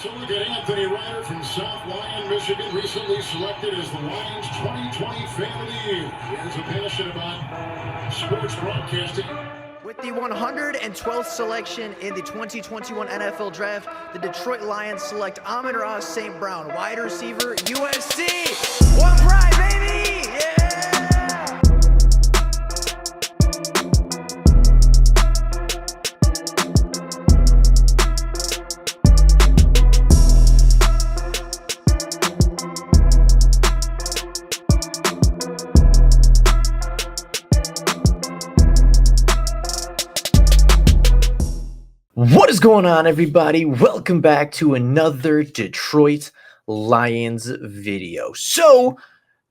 So look at Anthony Ryder from South Lyon, Michigan, recently selected as the Lions 2020 Fan of the Year. He has a passion about sports broadcasting. With the 112th selection in the 2021 NFL Draft, the Detroit Lions select Amon-Ra St. Brown, wide receiver, USC. One pride, baby! Yeah! What is going on, everybody? Welcome back to another Detroit Lions video. So,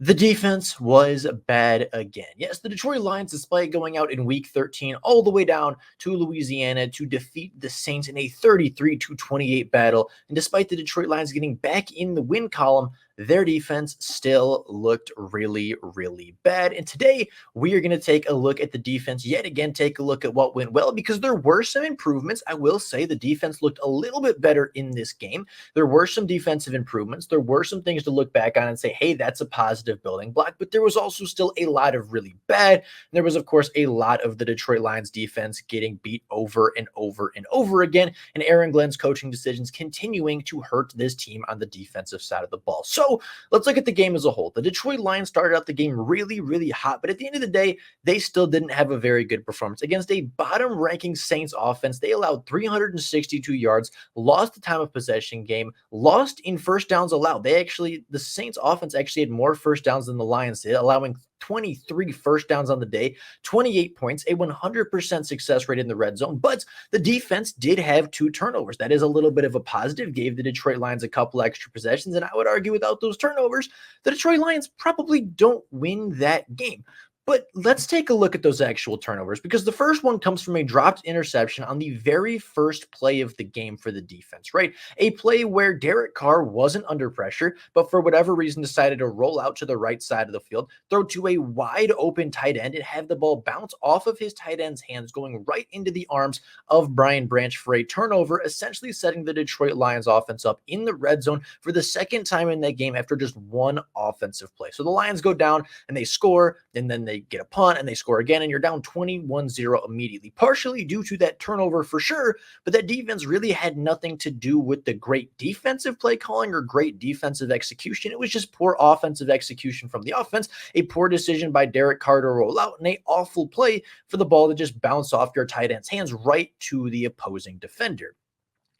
the defense was bad again. Yes, the Detroit Lions, despite going out in Week 13 all the way down to Louisiana to defeat the Saints in a 33-28 battle, and despite the Detroit Lions getting back in the win column, their defense still looked really, really bad. And today, we are going to take a look at the defense, yet again, take a look at what went well, because there were some improvements. I will say the defense looked a little bit better in this game. There were some defensive improvements. There were some things to look back on and say, hey, that's a positive building block. But there was also still a lot of really bad. And there was, of course, a lot of the Detroit Lions defense getting beat over and over and over again. And Aaron Glenn's coaching decisions continuing to hurt this team on the defensive side of the ball. So let's look at the game as a whole. The Detroit Lions started out the game really, really hot, but at the end of the day, they still didn't have a very good performance. Against a bottom-ranking Saints offense, they allowed 362 yards, lost the time of possession game, lost in first downs allowed. The Saints offense actually had more first downs than the Lions did, allowing 23 first downs on the day, 28 points, a 100% success rate in the red zone. But the defense did have 2 turnovers. That is a little bit of a positive, gave the Detroit Lions a couple extra possessions. And I would argue without those turnovers, the Detroit Lions probably don't win that game. But let's take a look at those actual turnovers, because the first one comes from a dropped interception on the very first play of the game for the defense, right? A play where Derek Carr wasn't under pressure, but for whatever reason decided to roll out to the right side of the field, throw to a wide open tight end, and have the ball bounce off of his tight end's hands, going right into the arms of Brian Branch for a turnover, essentially setting the Detroit Lions offense up in the red zone for the second time in that game after just one offensive play. So the Lions go down and they score, and then they get a punt and they score again, and you're down 21-0 immediately, partially due to that turnover for sure. But that defense really had nothing to do with the great defensive play calling or great defensive execution. It was just poor offensive execution from the offense, a poor decision by Derek Carr to roll out, and an awful play for the ball to just bounce off your tight end's hands right to the opposing defender.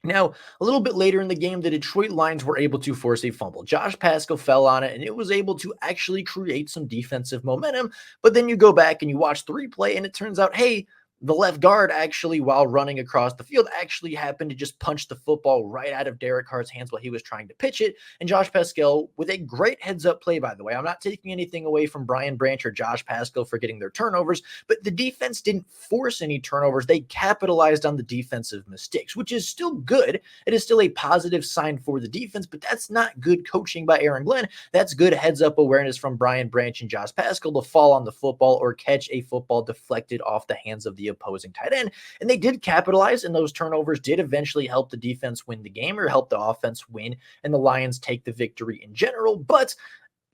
Now, a little bit later in the game, the Detroit Lions were able to force a fumble. Josh Pascal fell on it, and it was able to actually create some defensive momentum. But then you go back and you watch the replay, and it turns out, hey, the left guard actually, while running across the field, actually happened to just punch the football right out of Derek Carr's hands while he was trying to pitch it. And Josh Pascal, with a great heads-up play, by the way, I'm not taking anything away from Brian Branch or Josh Pascal for getting their turnovers, but the defense didn't force any turnovers. They capitalized on the defensive mistakes, which is still good. It is still a positive sign for the defense, but that's not good coaching by Aaron Glenn. That's good heads-up awareness from Brian Branch and Josh Pascal to fall on the football or catch a football deflected off the hands of the opposing tight end. And they did capitalize, and those turnovers did eventually help the defense win the game, or help the offense win, and the Lions take the victory in general. But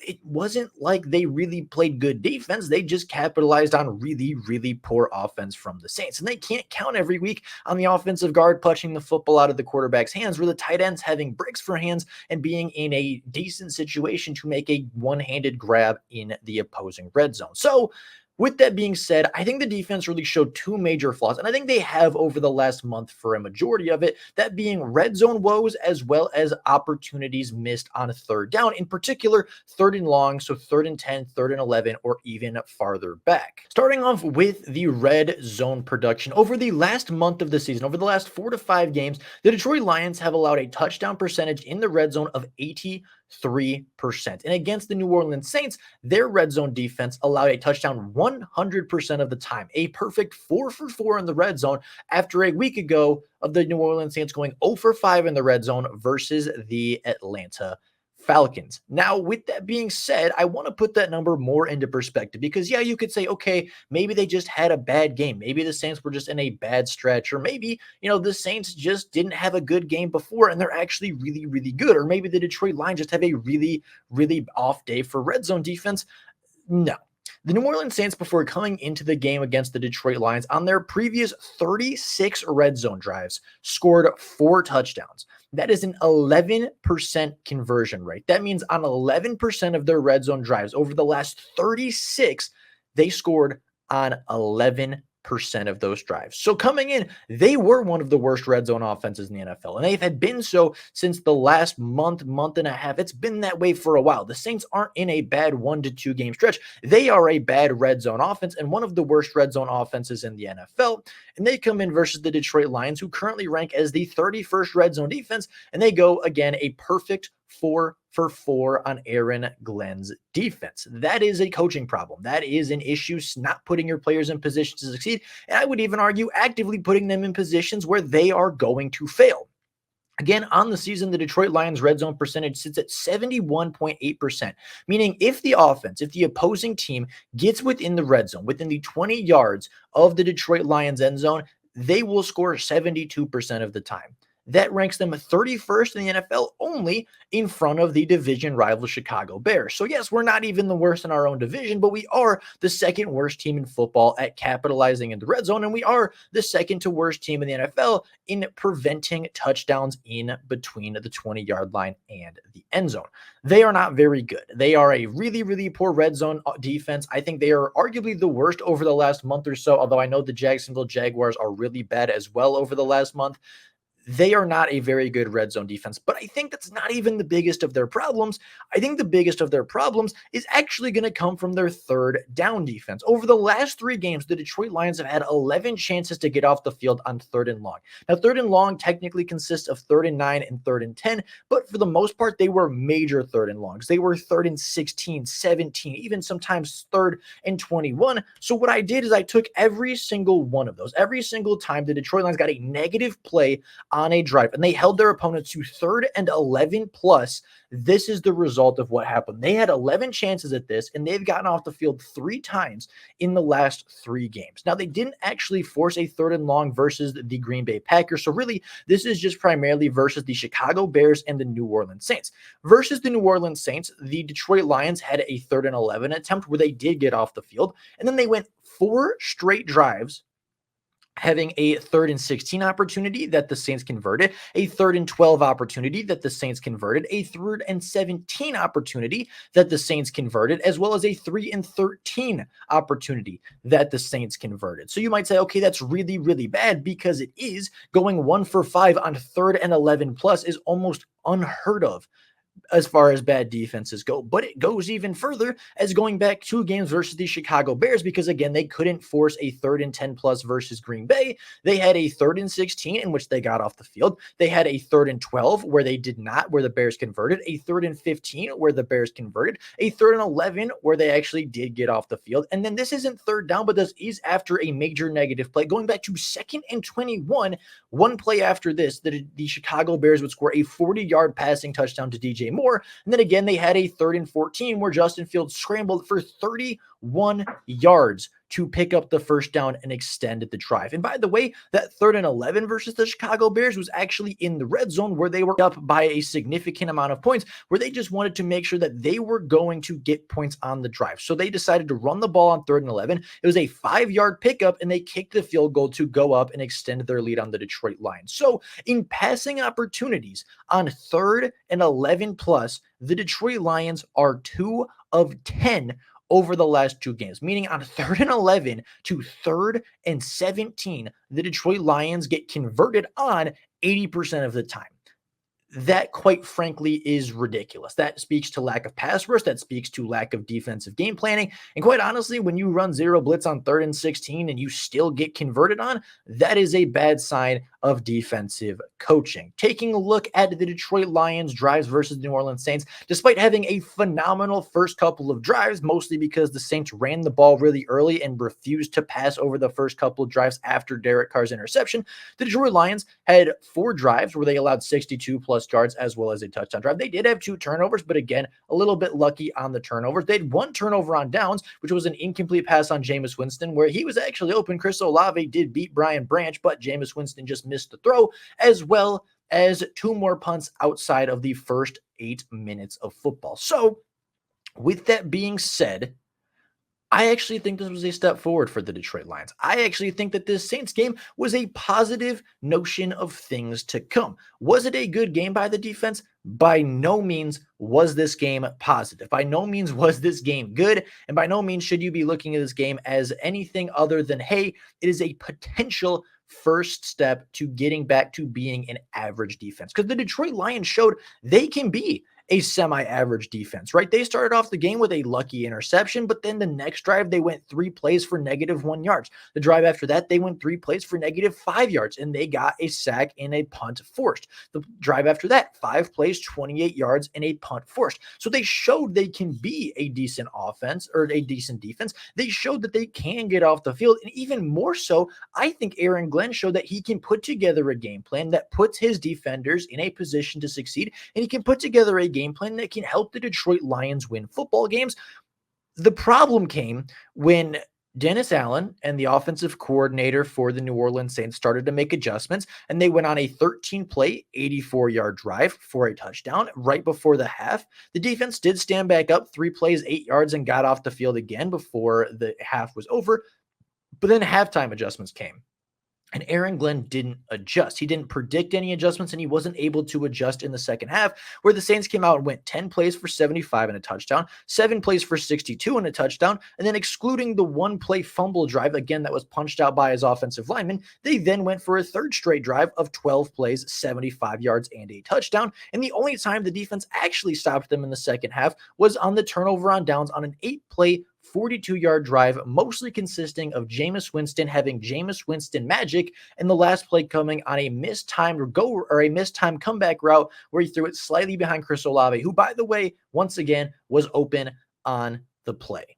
it wasn't like they really played good defense. They just capitalized on really, really poor offense from the Saints. And they can't count every week on the offensive guard punching the football out of the quarterback's hands, where the tight end's having bricks for hands and being in a decent situation to make a one-handed grab in the opposing red zone. So with that being said, I think the defense really showed 2 major flaws, and I think they have over the last month for a majority of it, that being red zone woes as well as opportunities missed on third down, in particular, 3rd and long, so 3rd and 10, 3rd and 11, or even farther back. Starting off with the red zone production, over the last month of the season, over the last 4 to 5 games, the Detroit Lions have allowed a touchdown percentage in the red zone of 83%. And against the New Orleans Saints, their red zone defense allowed a touchdown 100% of the time, a perfect 4 for 4 in the red zone, after a week ago of the New Orleans Saints going 0 for 5 in the red zone versus the Atlanta Falcons. Now, with that being said, I want to put that number more into perspective because, yeah, you could say, okay, maybe they just had a bad game. Maybe the Saints were just in a bad stretch, or maybe, the Saints just didn't have a good game before and they're actually really, really good. Or maybe the Detroit Lions just have a really, really off day for red zone defense. No. The New Orleans Saints, before coming into the game against the Detroit Lions, on their previous 36 red zone drives, scored 4 touchdowns. That is an 11% conversion rate. That means on 11% of their red zone drives over the last 36, they scored on 11% of those drives. So coming in, they were one of the worst red zone offenses in the NFL, and they've had been so since the last month and a half. It's been that way for a while. The Saints aren't in a bad 1 to 2 game stretch. They are a bad red zone offense and one of the worst red zone offenses in the NFL. And they come in versus the Detroit Lions, who currently rank as the 31st red zone defense, and they go again a perfect 4 for 4 on Aaron Glenn's defense. That is a coaching problem. That is an issue, not putting your players in positions to succeed. And I would even argue actively putting them in positions where they are going to fail. Again, on the season, the Detroit Lions red zone percentage sits at 71.8%, meaning if the opposing team gets within the red zone, within the 20 yards of the Detroit Lions end zone, they will score 72% of the time. That ranks them 31st in the NFL, only in front of the division rival Chicago Bears. So yes, we're not even the worst in our own division, but we are the second worst team in football at capitalizing in the red zone, and we are the second to worst team in the NFL in preventing touchdowns in between the 20-yard line and the end zone. They are not very good. They are a really, really poor red zone defense. I think they are arguably the worst over the last month or so, although I know the Jacksonville Jaguars are really bad as well over the last month. They are not a very good red zone defense, but I think that's not even the biggest of their problems. I think the biggest of their problems is actually going to come from their third down defense. Over the last 3 games, the Detroit Lions have had 11 chances to get off the field on 3rd and long. Now, 3rd and long technically consists of 3rd and 9 and 3rd and 10, but for the most part, they were major 3rd and longs. They were 3rd and 16, 17, even sometimes 3rd and 21. So what I did is I took every single one of those. Every single time the Detroit Lions got a negative play on a drive and they held their opponents to 3rd and 11 plus, this is the result of what happened. They had 11 chances at this and they've gotten off the field 3 times in the last 3 games. Now, they didn't actually force a 3rd and long versus the Green Bay Packers. So really, this is just primarily versus the Chicago Bears and the New Orleans Saints. Versus the New Orleans Saints, the Detroit Lions had a 3rd and 11 attempt where they did get off the field, and then they went 4 straight drives having a 3rd and 16 opportunity that the Saints converted, a 3rd and 12 opportunity that the Saints converted, a 3rd and 17 opportunity that the Saints converted, as well as a 3 and 13 opportunity that the Saints converted. So you might say, okay, that's really, really bad, because it is. Going 1 for 5 on 3rd and 11 plus is almost unheard of as far as bad defenses go, but it goes even further as going back 2 games versus the Chicago Bears, because again, they couldn't force a 3rd and 10 plus versus Green Bay. They had a 3rd and 16 in which they got off the field. They had a 3rd and 12 where they did not, where the Bears converted, a 3rd and 15 where the Bears converted, a 3rd and 11 where they actually did get off the field. And then this isn't 3rd down, but this is after a major negative play. Going back to 2nd and 21, one play after this, the Chicago Bears would score a 40-yard passing touchdown to DJ Moore. And then again, they had a 3rd and 14 where Justin Fields scrambled for 31 yards to pick up the first down and extend the drive. And by the way, that 3rd and 11 versus the Chicago Bears was actually in the red zone, where they were up by a significant amount of points, where they just wanted to make sure that they were going to get points on the drive. So they decided to run the ball on 3rd and 11. It was a 5-yard pickup, and they kicked the field goal to go up and extend their lead on the Detroit Lions. So in passing opportunities on 3rd and 11 plus, the Detroit Lions are 2 of 10 over the last 2 games, meaning on 3rd and 11 to 3rd and 17, the Detroit Lions get converted on 80% of the time. That, quite frankly, is ridiculous. That speaks to lack of pass rush. That speaks to lack of defensive game planning. And quite honestly, when you run 0 blitz on 3rd and 16 and you still get converted on, that is a bad sign of defensive coaching. Taking a look at the Detroit Lions drives versus the New Orleans Saints, despite having a phenomenal first couple of drives, mostly because the Saints ran the ball really early and refused to pass over the first couple of drives after Derek Carr's interception, the Detroit Lions had 4 drives where they allowed 62 plus yards as well as a touchdown drive. They did have 2 turnovers, but again, a little bit lucky on the turnovers. They had 1 turnover on downs, which was an incomplete pass on Jameis Winston, where he was actually open. Chris Olave did beat Brian Branch, but Jameis Winston just missed the throw, as well as 2 more punts outside of the first 8 minutes of football. So, with that being said, I actually think this was a step forward for the Detroit Lions. I actually think that this Saints game was a positive notion of things to come. Was it a good game by the defense? By no means was this game positive. By no means was this game good. And by no means should you be looking at this game as anything other than, hey, it is a potential first step to getting back to being an average defense. Because the Detroit Lions showed they can be a semi-average defense, right? They started off the game with a lucky interception, but then the next drive, they went 3 plays for -1 yards. The drive after that, they went 3 plays for -5 yards, and they got a sack and a punt forced. The drive after that, 5 plays, 28 yards, and a punt forced. So they showed they can be a decent offense or a decent defense. They showed that they can get off the field, and even more so, I think Aaron Glenn showed that he can put together a game plan that puts his defenders in a position to succeed, and he can put together a game plan that can help the Detroit Lions win football games. The problem came when Dennis Allen and the offensive coordinator for the New Orleans Saints started to make adjustments, and they went on a 13-play, 84-yard drive for a touchdown right before the half. The defense did stand back up 3 plays, 8 yards, and got off the field again before the half was over. But then halftime adjustments came. And Aaron Glenn didn't adjust. He didn't predict any adjustments, and he wasn't able to adjust in the second half, where the Saints came out and went 10 plays for 75 and a touchdown, 7 plays for 62 and a touchdown, and then excluding the 1-play fumble drive, again, that was punched out by his offensive lineman, they then went for a third straight drive of 12 plays, 75 yards, and a touchdown. And the only time the defense actually stopped them in the second half was on the turnover on downs on an 8-play, 42-yard drive, mostly consisting of Jameis Winston having Jameis Winston magic, and the last play coming on a mistimed comeback route where he threw it slightly behind Chris Olave, who, by the way, once again, was open on the play.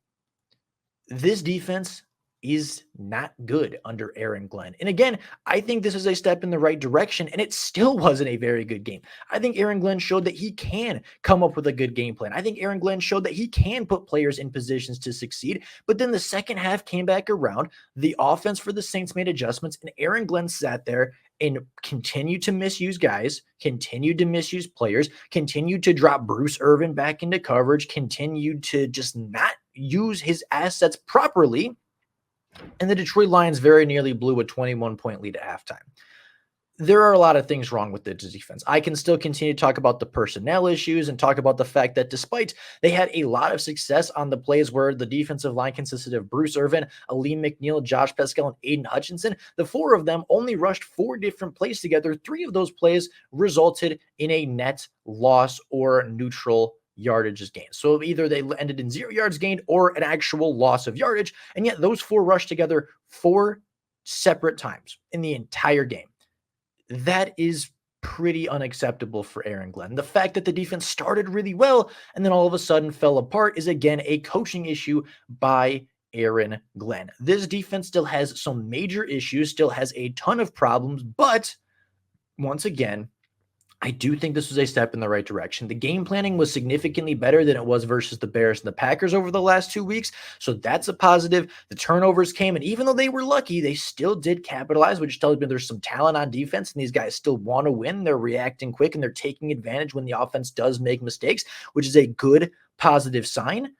This defense is not good under Aaron Glenn. And again, I think this is a step in the right direction, and it still wasn't a very good game. I think Aaron Glenn showed that he can come up with a good game plan. I think Aaron Glenn showed that he can put players in positions to succeed. But then the second half came back around. The offense for the Saints made adjustments, and Aaron Glenn sat there and continued to misuse guys, continued to misuse players, continued to drop Bruce Irvin back into coverage, continued to just not use his assets properly. And the Detroit Lions very nearly blew a 21-point lead at halftime. There are a lot of things wrong with the defense. I can still continue to talk about the personnel issues and talk about the fact that despite they had a lot of success on the plays where the defensive line consisted of Bruce Irvin, Aleem McNeil, Josh Pascal, and Aiden Hutchinson, the 4 of them only rushed 4 different plays together. 3 of those plays resulted in a net loss or neutral yardages gained. So either they ended in 0 yards gained or an actual loss of yardage. And yet those 4 rushed together 4 separate times in the entire game. That is pretty unacceptable for Aaron Glenn. The fact that the defense started really well and then all of a sudden fell apart is again a coaching issue by Aaron Glenn. This defense still has some major issues, still has a ton of problems, but once again, I do think this was a step in the right direction. The game planning was significantly better than it was versus the Bears and the Packers over the last 2 weeks. So that's a positive. The turnovers came, and even though they were lucky, they still did capitalize, which tells me there's some talent on defense, and these guys still want to win. They're reacting quick, and they're taking advantage when the offense does make mistakes, which is a good, positive sign.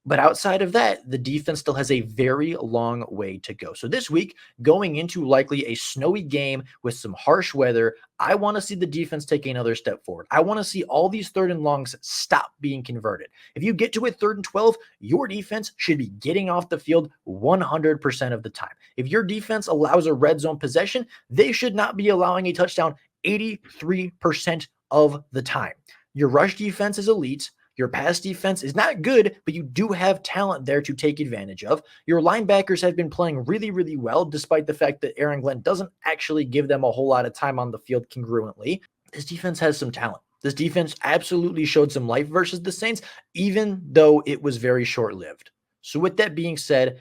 But outside of that, the defense still has a very long way to go. So this week, going into likely a snowy game with some harsh weather, I want to see the defense take another step forward. I want to see all these 3rd and longs stop being converted. If you get to a 3rd and 12, your defense should be getting off the field 100% of the time. If your defense allows a red zone possession, they should not be allowing a touchdown 83% of the time. Your rush defense is elite. Your pass defense is not good, but you do have talent there to take advantage of. Your linebackers have been playing really, really well, despite the fact that Aaron Glenn doesn't actually give them a whole lot of time on the field congruently. This defense has some talent. This defense absolutely showed some life versus the Saints, even though it was very short-lived. So with that being said,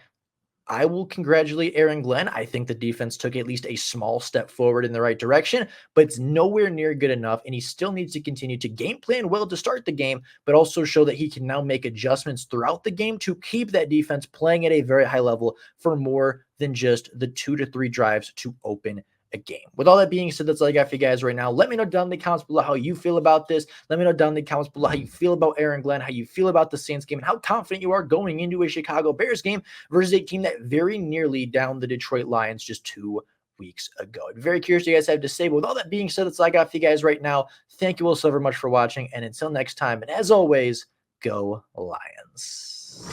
I will congratulate Aaron Glenn. I think the defense took at least a small step forward in the right direction, but it's nowhere near good enough, and he still needs to continue to game plan well to start the game, but also show that he can now make adjustments throughout the game to keep that defense playing at a very high level for more than just the 2 to 3 drives to open a game. With all that being said, that's all I got for you guys right now. Let me know down in the comments below how you feel about this. Let me know down in the comments below how you feel about Aaron Glenn, how you feel about the Saints game, and how confident you are going into a Chicago Bears game versus a team that very nearly downed the Detroit Lions just 2 weeks ago. I'm very curious what you guys have to say. But with all that being said, that's all I got for you guys right now. Thank you all so very much for watching. And until next time, and as always, go Lions.